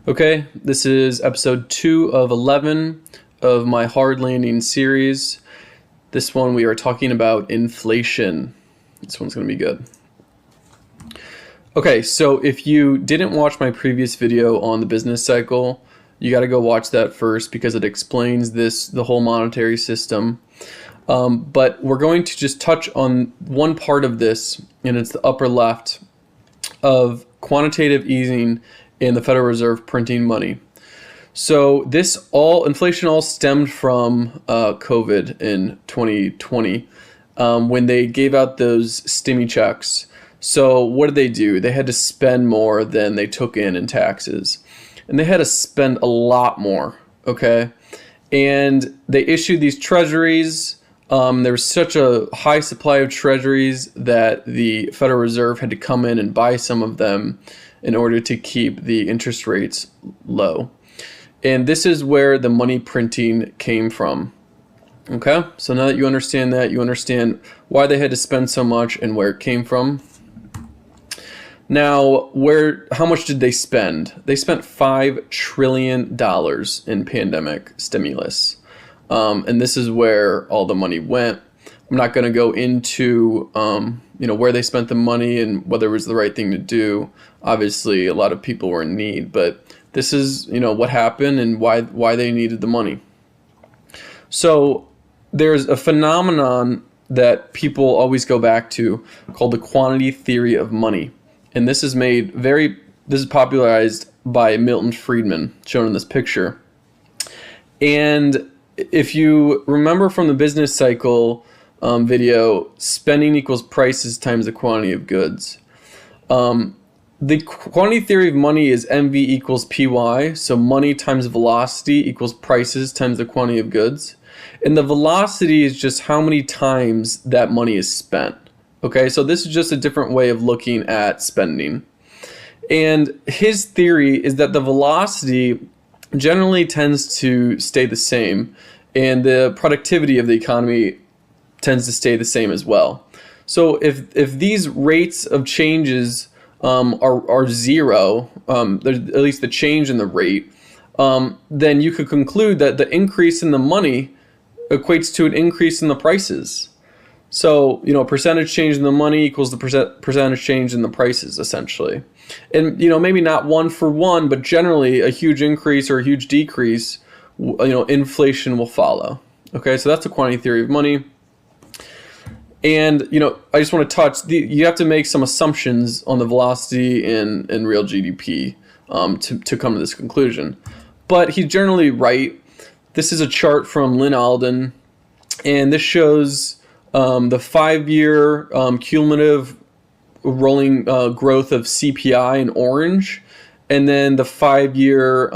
Okay, this is episode 2 of 11 of my hard landing series. This one we are talking about inflation. This one's going to be good. Okay, so if you didn't watch my previous video on the business cycle, you got to go watch that first because it explains the whole monetary system. But we're going to just touch on one part of this, and it's the upper left of quantitative easing in the Federal Reserve printing money. So inflation all stemmed from COVID in 2020 when they gave out those stimmy checks. So what did they do? They had to spend more than they took in taxes. And they had to spend a lot more, okay? And they issued these treasuries. There was such a high supply of treasuries that the Federal Reserve had to come in and buy some of them in order to keep the interest rates low. And this is where the money printing came from. Okay, so now that you understand why they had to spend so much and where it came from. Now, how much did they spend? They spent $5 trillion in pandemic stimulus. And this is where all the money went. I'm not going to go into where they spent the money and whether it was the right thing to do. Obviously, a lot of people were in need, but this is what happened and why they needed the money. So there's a phenomenon that people always go back to called the quantity theory of money, and this is popularized by Milton Friedman, shown in this picture. And if you remember from the business cycle video, spending equals prices times the quantity of goods. The quantity theory of money is MV equals PY, so money times velocity equals prices times the quantity of goods. And the velocity is just how many times that money is spent. Okay, so this is just a different way of looking at spending. And his theory is that the velocity generally tends to stay the same, and the productivity of the economy tends to stay the same as well. So if these rates of changes are zero, there's at least the change in the rate, then you could conclude that the increase in the money equates to an increase in the prices. So, percentage change in the money equals the percentage change in the prices, essentially. And, maybe not one for one, but generally a huge increase or a huge decrease, inflation will follow. Okay, so that's the quantity theory of money. And, I just want to touch, you have to make some assumptions on the velocity in real GDP to come to this conclusion. But he's generally right. This is a chart from Lynn Alden, and this shows the 5-year cumulative rolling growth of CPI in orange, and then the 5-year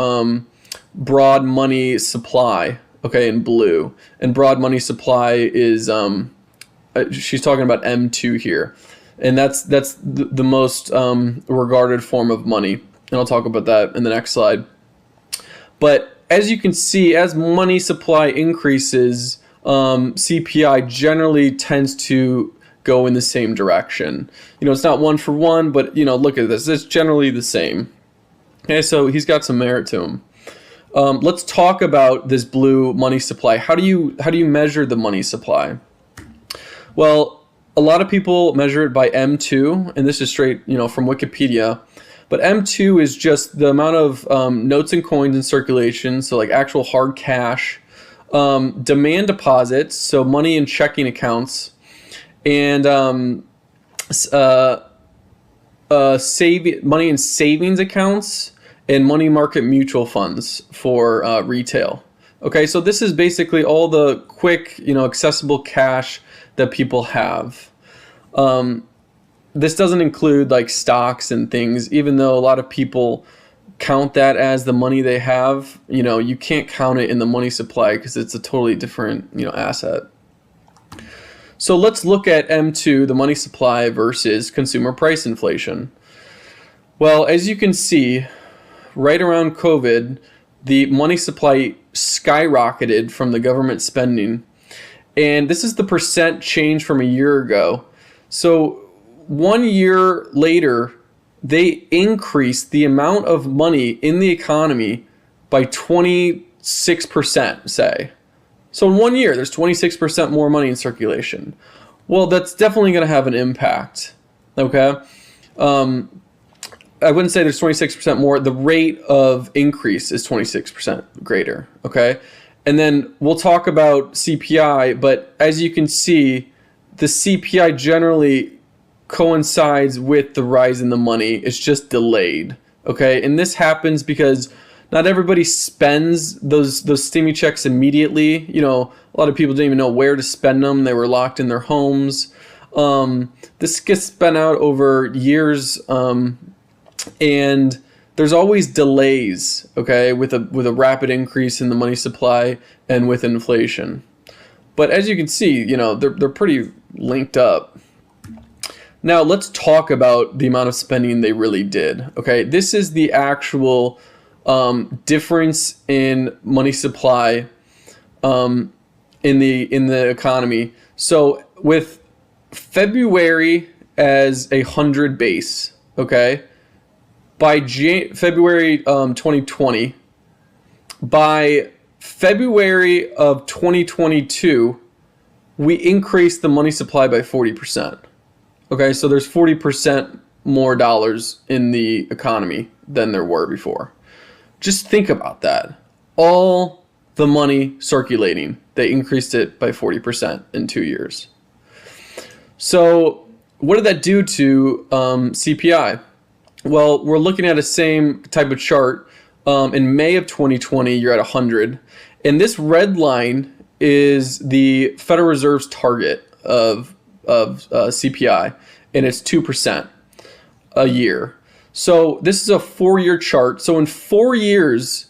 broad money supply, okay, in blue. And broad money supply is... she's talking about M2 here, and that's the most regarded form of money, and I'll talk about that in the next slide. But as you can see, as money supply increases, CPI generally tends to go in the same direction. It's not one for one, but look at this, it's generally the same. Okay, so he's got some merit to him. Let's talk about this blue money supply. How do you measure the money supply? Well, a lot of people measure it by M2, and this is straight, from Wikipedia. But M2 is just the amount of notes and coins in circulation, so like actual hard cash, demand deposits, so money in checking accounts, and money in savings accounts, and money market mutual funds for retail. Okay, so this is basically all the quick, accessible cash that people have. This doesn't include like stocks and things, even though a lot of people count that as the money they have. You can't count it in the money supply because it's a totally different, asset. So let's look at M2, the money supply, versus consumer price inflation. Well, as you can see, right around COVID, the money supply skyrocketed from the government spending. And this is the percent change from a year ago. So 1 year later, they increased the amount of money in the economy by 26%, say. So in 1 year, there's 26% more money in circulation. Well, that's definitely going to have an impact, okay? I wouldn't say there's 26% more. The rate of increase is 26% greater, okay? And then we'll talk about CPI, but as you can see, the CPI generally coincides with the rise in the money. It's just delayed, okay? And this happens because not everybody spends those stimmy checks immediately. You know, a lot of people didn't even know where to spend them. They were locked in their homes. This gets spent out over years, and there's always delays, okay, with a rapid increase in the money supply and with inflation. But as you can see, you know, they're pretty linked up. Now let's talk about the amount of spending they really did. Okay, this is the actual difference in money supply in the economy. So with February as 100 base, okay, by February 2020, by February of 2022, we increased the money supply by 40%. Okay, so there's 40% more dollars in the economy than there were before. Just think about that. All the money circulating, they increased it by 40% in 2 years. So what did that do to CPI? Well, we're looking at the same type of chart. In May of 2020, you're at 100. And this red line is the Federal Reserve's target of CPI, and it's 2% a year. So this is a 4-year chart. So in 4 years,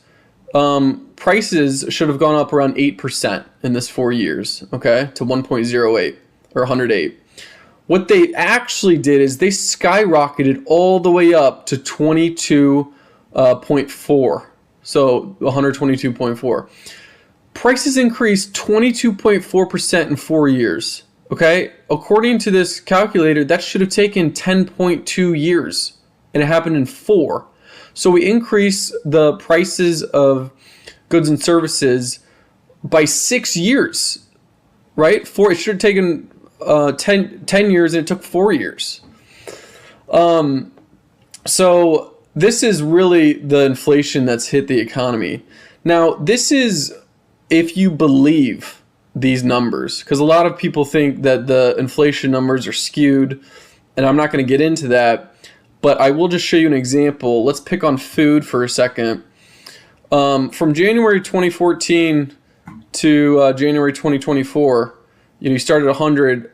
prices should have gone up around 8% in this 4 years, okay, to 1.08 or 108. What they actually did is they skyrocketed all the way up to 22.4. So 122.4. Prices increased 22.4% in 4 years. Okay, according to this calculator, that should have taken 10.2 years, and it happened in 4. So we increased the prices of goods and services by 6 years, right? It should have taken 10 years, and it took 4 years. So this is really the inflation that's hit the economy. Now, this is if you believe these numbers, because a lot of people think that the inflation numbers are skewed, and I'm not going to get into that, but I will just show you an example. Let's pick on food for a second. From January 2014 to January 2024, you started at 100.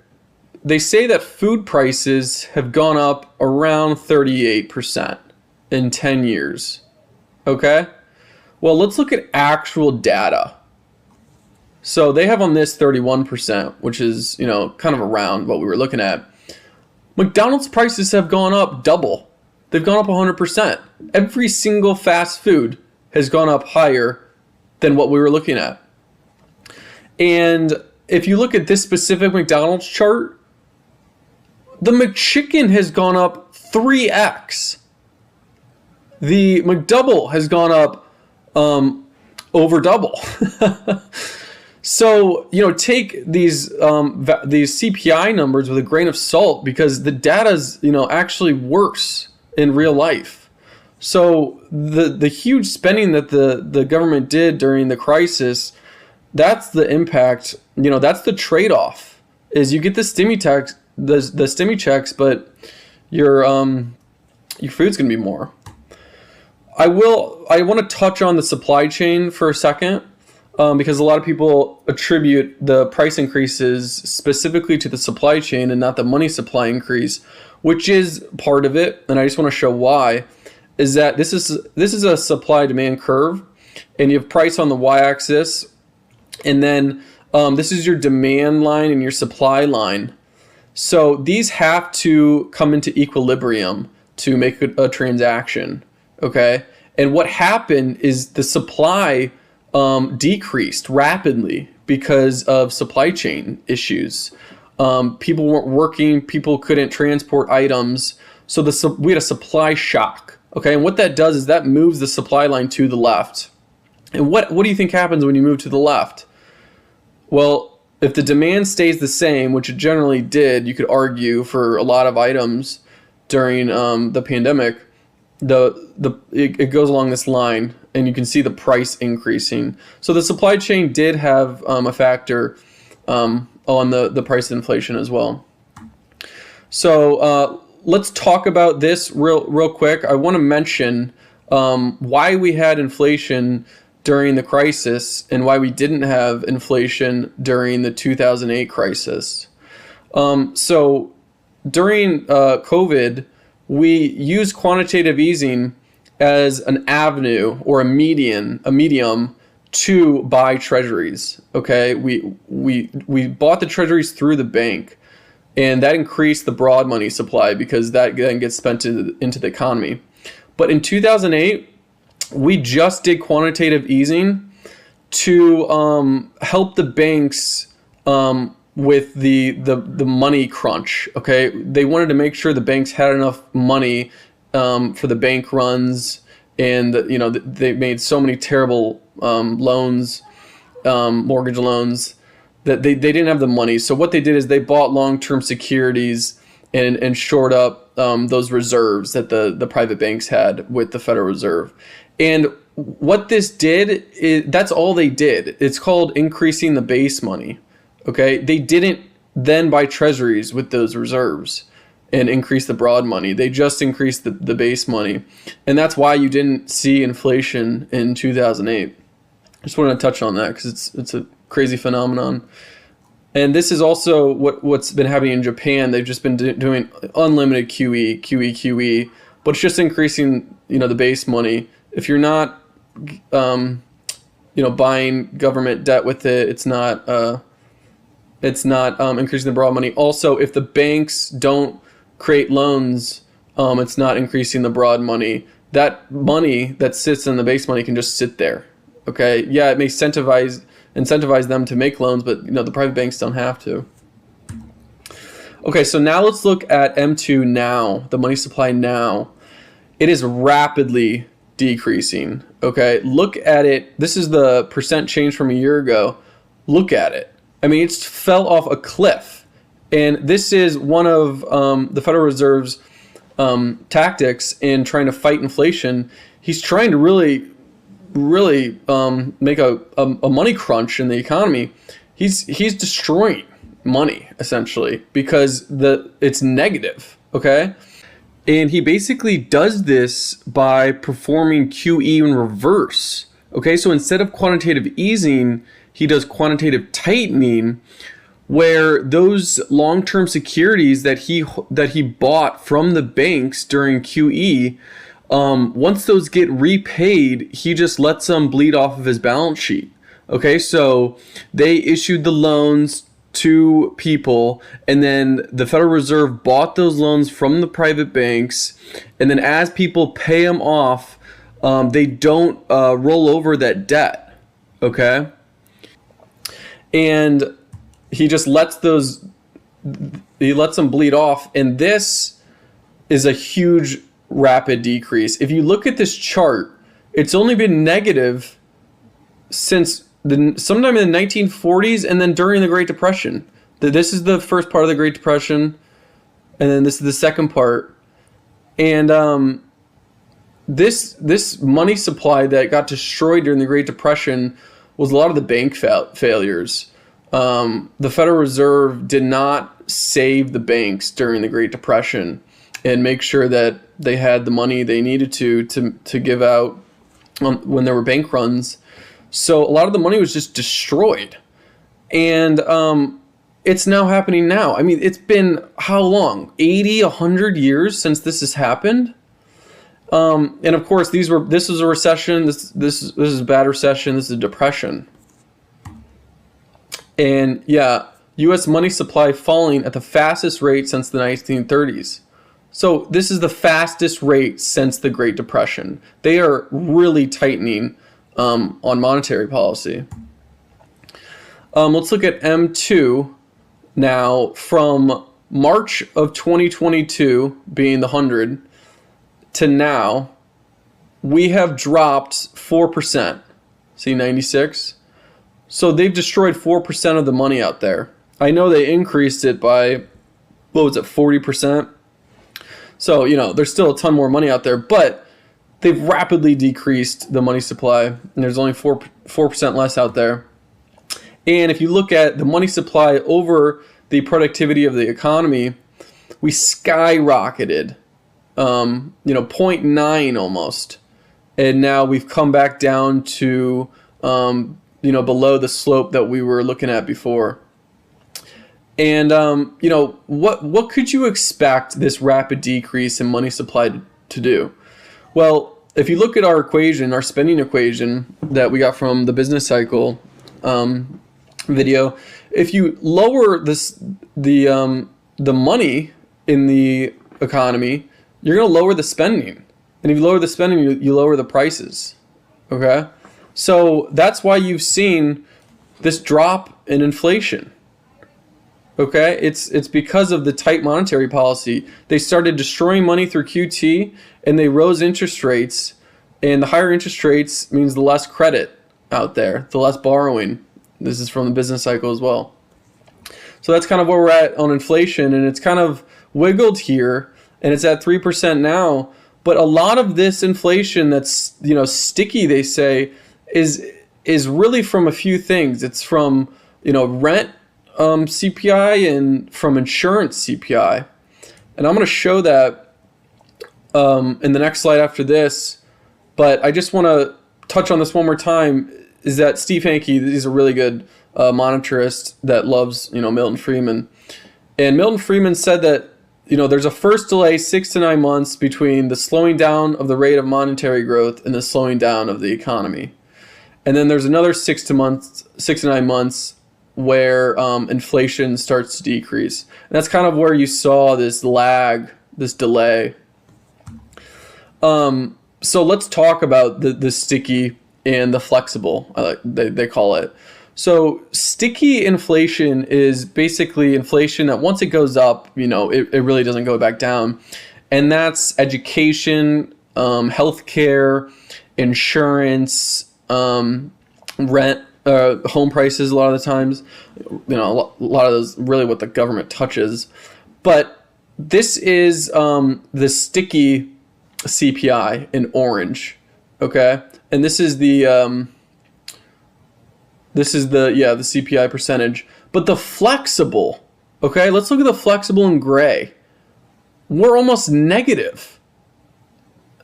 They say that food prices have gone up around 38% in 10 years. Okay? Well, let's look at actual data. So they have on this 31%, which is, kind of around what we were looking at. McDonald's prices have gone up double. They've gone up 100%. Every single fast food has gone up higher than what we were looking at. And if you look at this specific McDonald's chart, the McChicken has gone up 3x. The McDouble has gone up over double. So, take these CPI numbers with a grain of salt, because the data's, actually works in real life. So the huge spending that the government did during the crisis, that's the impact, that's the trade-off, is you get the stimmy checks, but your food's going to be more. I want to touch on the supply chain for a second. Because a lot of people attribute the price increases specifically to the supply chain and not the money supply increase, which is part of it. And I just want to show why. Is that this is a supply demand curve, and you have price on the y-axis, and then this is your demand line and your supply line. So these have to come into equilibrium to make a transaction. Okay, and what happened is the supply decreased rapidly because of supply chain issues. People weren't working, people couldn't transport items, So we had a supply shock. Okay, and what that does is that moves the supply line to the left. And what do you think happens when you move to the left? Well, if the demand stays the same, which it generally did, you could argue for a lot of items during the pandemic, it goes along this line, and you can see the price increasing. So the supply chain did have a factor on the price inflation as well. So let's talk about this real quick. I want to mention why we had inflation during the crisis and why we didn't have inflation during the 2008 crisis. So during COVID, we used quantitative easing as an avenue or a medium to buy treasuries. Okay, we bought the treasuries through the bank, and that increased the broad money supply because that then gets spent into the economy. But in 2008, we just did quantitative easing to help the banks with the money crunch. Okay, they wanted to make sure the banks had enough money for the bank runs, and they made so many terrible loans, mortgage loans, that they didn't have the money. So what they did is they bought long-term securities and shored up those reserves that the private banks had with the Federal Reserve. And what this did is that's all they did. It's called increasing the base money. Okay, they didn't then buy treasuries with those reserves and increase the broad money. They just increased the base money. And that's why you didn't see inflation in 2008. I just wanted to touch on that because it's a crazy phenomenon. And this is also what's been happening in Japan. They've just been doing unlimited QE, but it's just increasing, the base money. If you're not, buying government debt with it, it's not increasing the broad money. Also, if the banks don't create loans, it's not increasing the broad money. That money that sits in the base money can just sit there. Okay, yeah, it may incentivize them to make loans, but the private banks don't have to. Okay, so now let's look at M2 now, the money supply now. It is rapidly decreasing. Okay, look at it. This is the percent change from a year ago. Look at it. I mean, it's fell off a cliff. And this is one of the Federal Reserve's tactics in trying to fight inflation. He's trying to really make a money crunch in the economy. He's destroying money essentially because it's negative. Okay, and he basically does this by performing QE in reverse. Okay, so instead of quantitative easing, he does quantitative tightening, where those long-term securities that he bought from the banks during QE, once those get repaid, he just lets them bleed off of his balance sheet. Okay, so they issued the loans to people, and then the Federal Reserve bought those loans from the private banks, and then as people pay them off, they don't roll over that debt. Okay, and he just lets them bleed off, and this is a huge rapid decrease. If you look at this chart, it's only been negative since sometime in the 1940s, and then during the Great Depression. This is the first part of the Great Depression, and then this is the second part. And this money supply that got destroyed during the Great Depression was a lot of the bank failures. The Federal Reserve did not save the banks during the Great Depression and make sure that they had the money they needed to give out when there were bank runs. So a lot of the money was just destroyed. And it's now happening now. I mean, it's been how long? 80, 100 years since this has happened? And of course, this was a recession. This is a bad recession. This is a depression. And yeah, U.S. money supply falling at the fastest rate since the 1930s. So this is the fastest rate since the Great Depression. They are really tightening on monetary policy. Let's look at M2 now from March of 2022 being the 100 to now, we have dropped 4%. See 96? So they've destroyed 4% of the money out there. I know they increased it by, what was it, 40%? So, there's still a ton more money out there, but they've rapidly decreased the money supply, and there's only 4% less out there. And if you look at the money supply over the productivity of the economy, we skyrocketed, 0.9 almost. And now we've come back down to, below the slope that we were looking at before. And, what could you expect this rapid decrease in money supply to do? Well, if you look at our equation, our spending equation that we got from the business cycle video, if you lower the money in the economy, you're going to lower the spending. And if you lower the spending, you lower the prices. Okay? So that's why you've seen this drop in inflation. Okay? It's because of the tight monetary policy. They started destroying money through QT, and they rose interest rates. And the higher interest rates means the less credit out there, the less borrowing. This is from the business cycle as well. So that's kind of where we're at on inflation, and it's kind of wiggled here, and it's at 3% now. But a lot of this inflation that's sticky, they say, is really from a few things. It's from rent CPI and from insurance CPI, and I'm going to show that in the next slide after this. But I just want to touch on this one more time. Is that Steve Hanke? He's a really good monetarist that loves Milton Friedman, and Milton Friedman said that there's a first delay 6 to 9 months between the slowing down of the rate of monetary growth and the slowing down of the economy, and then there's another 6 to 9 months where inflation starts to decrease. And that's kind of where you saw this lag, this delay. So let's talk about the sticky and the flexible, they call it. So sticky inflation is basically inflation that once it goes up, it really doesn't go back down. And that's education, healthcare, insurance, rent, home prices a lot of the times. A lot of those really what the government touches. But this is the sticky CPI in orange, okay? And this is the CPI percentage. But the flexible, okay, let's look at the flexible in gray. We're almost negative,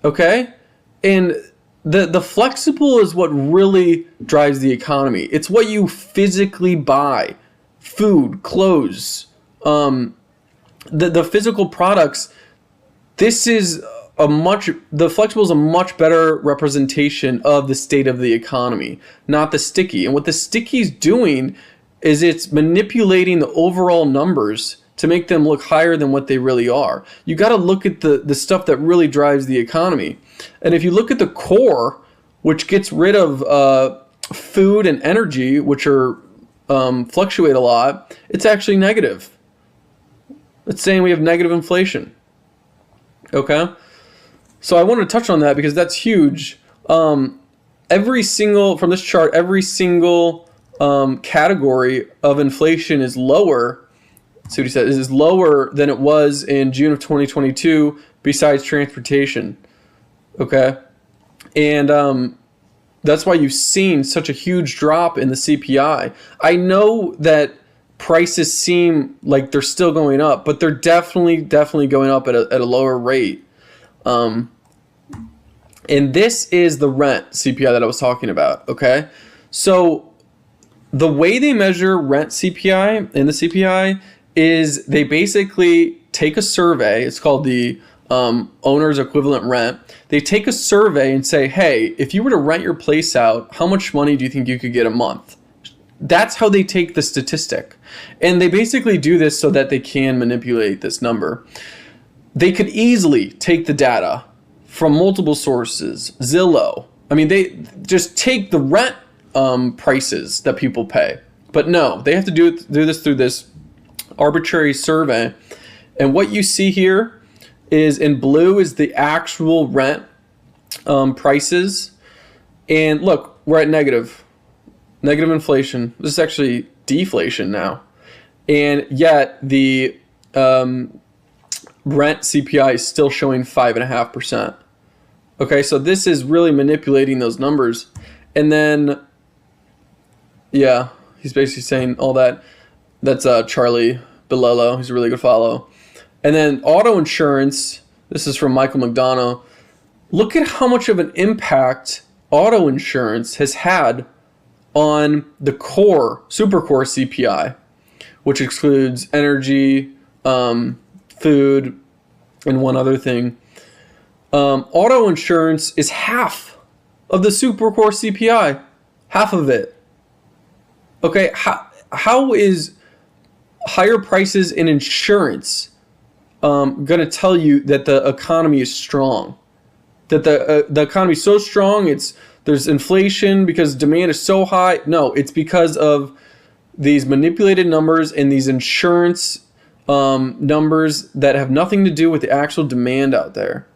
okay? And the flexible is what really drives the economy. It's what you physically buy, food, clothes, the physical products. This is the flexible is a much better representation of the state of the economy, not the sticky. And what the sticky is doing is it's manipulating the overall numbers to make them look higher than what they really are. You got to look at the stuff that really drives the economy. And if you look at the core, which gets rid of food and energy, which are fluctuate a lot, it's actually negative. It's saying we have negative inflation. Okay? So I want to touch on that because that's huge. From this chart, every single category of inflation is lower. See what he said, is lower than it was in June of 2022 besides transportation. Okay? And that's why you've seen such a huge drop in the CPI. I know that prices seem like they're still going up, but they're definitely going up at a lower rate. And this is the rent CPI that I was talking about, okay? So the way they measure rent CPI in the CPI is they basically take a survey. It's called the owner's equivalent rent. They take a survey and say, hey, if you were to rent your place out, how much money do you think you could get a month? That's how they take the statistic. And they basically do this so that they can manipulate this number. They could easily take the data from multiple sources, Zillow. I mean, they just take the rent prices that people pay. But no, they have to do this through this arbitrary survey. And what you see here is in blue is the actual rent prices. And look, we're at negative inflation. This is actually deflation now. And yet the rent CPI is still showing 5.5%. Okay, so this is really manipulating those numbers. And then, yeah, he's basically saying all that. That's Charlie Bilello. He's a really good follow. And then auto insurance, this is from Michael McDonough. Look at how much of an impact auto insurance has had on the super core CPI, which excludes energy, food, and one other thing. Auto insurance is half of the super core CPI, half of it. Okay, how is higher prices in insurance going to tell you that the economy is strong? That the economy is so strong, there's inflation because demand is so high? No, it's because of these manipulated numbers and these insurance numbers that have nothing to do with the actual demand out there.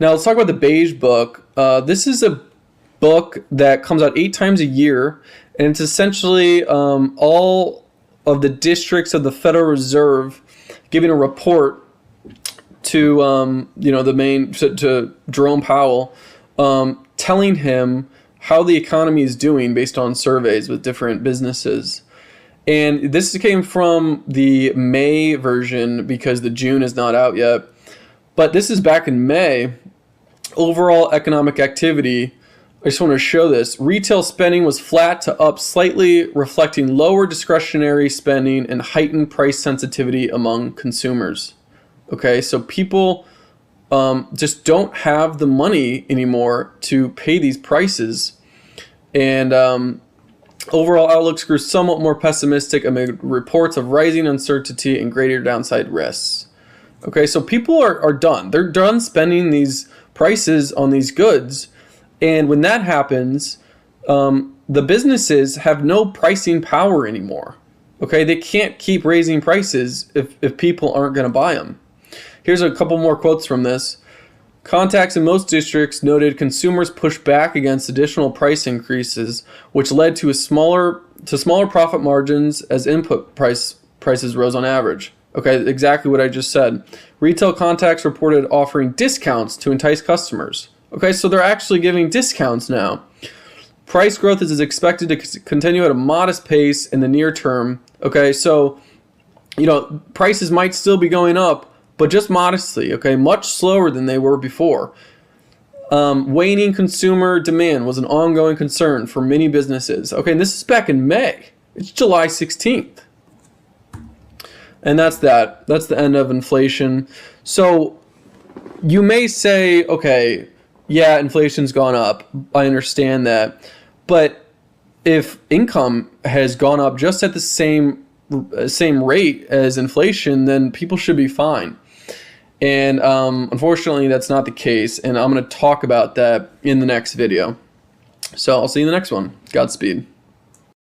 Now let's talk about the Beige Book. This is a book that comes out 8 times a year, and it's essentially all of the districts of the Federal Reserve giving a report to to Jerome Powell, telling him how the economy is doing based on surveys with different businesses. And this came from the May version because the June is not out yet. But this is back in May. Overall economic activity, I just want to show this. Retail spending was flat to up slightly, reflecting lower discretionary spending and heightened price sensitivity among consumers. Okay, so people just don't have the money anymore to pay these prices. And overall outlooks grew somewhat more pessimistic amid reports of rising uncertainty and greater downside risks. Okay, so people are done. They're done spending these prices on these goods. And when that happens, the businesses have no pricing power anymore. Okay, they can't keep raising prices if people aren't going to buy them. Here's a couple more quotes from this. Contacts in most districts noted consumers pushed back against additional price increases, which led to smaller profit margins as input prices rose on average. Okay, exactly what I just said. Retail contacts reported offering discounts to entice customers. Okay, so they're actually giving discounts now. Price growth is expected to continue at a modest pace in the near term. Okay, so, prices might still be going up, but just modestly, okay, much slower than they were before. Waning consumer demand was an ongoing concern for many businesses. Okay, and this is back in May. It's July 16th. And that's that. That's the end of inflation. So you may say, okay, yeah, inflation's gone up. I understand that. But if income has gone up just at the same rate as inflation, then people should be fine. And unfortunately, that's not the case. And I'm going to talk about that in the next video. So I'll see you in the next one. Godspeed.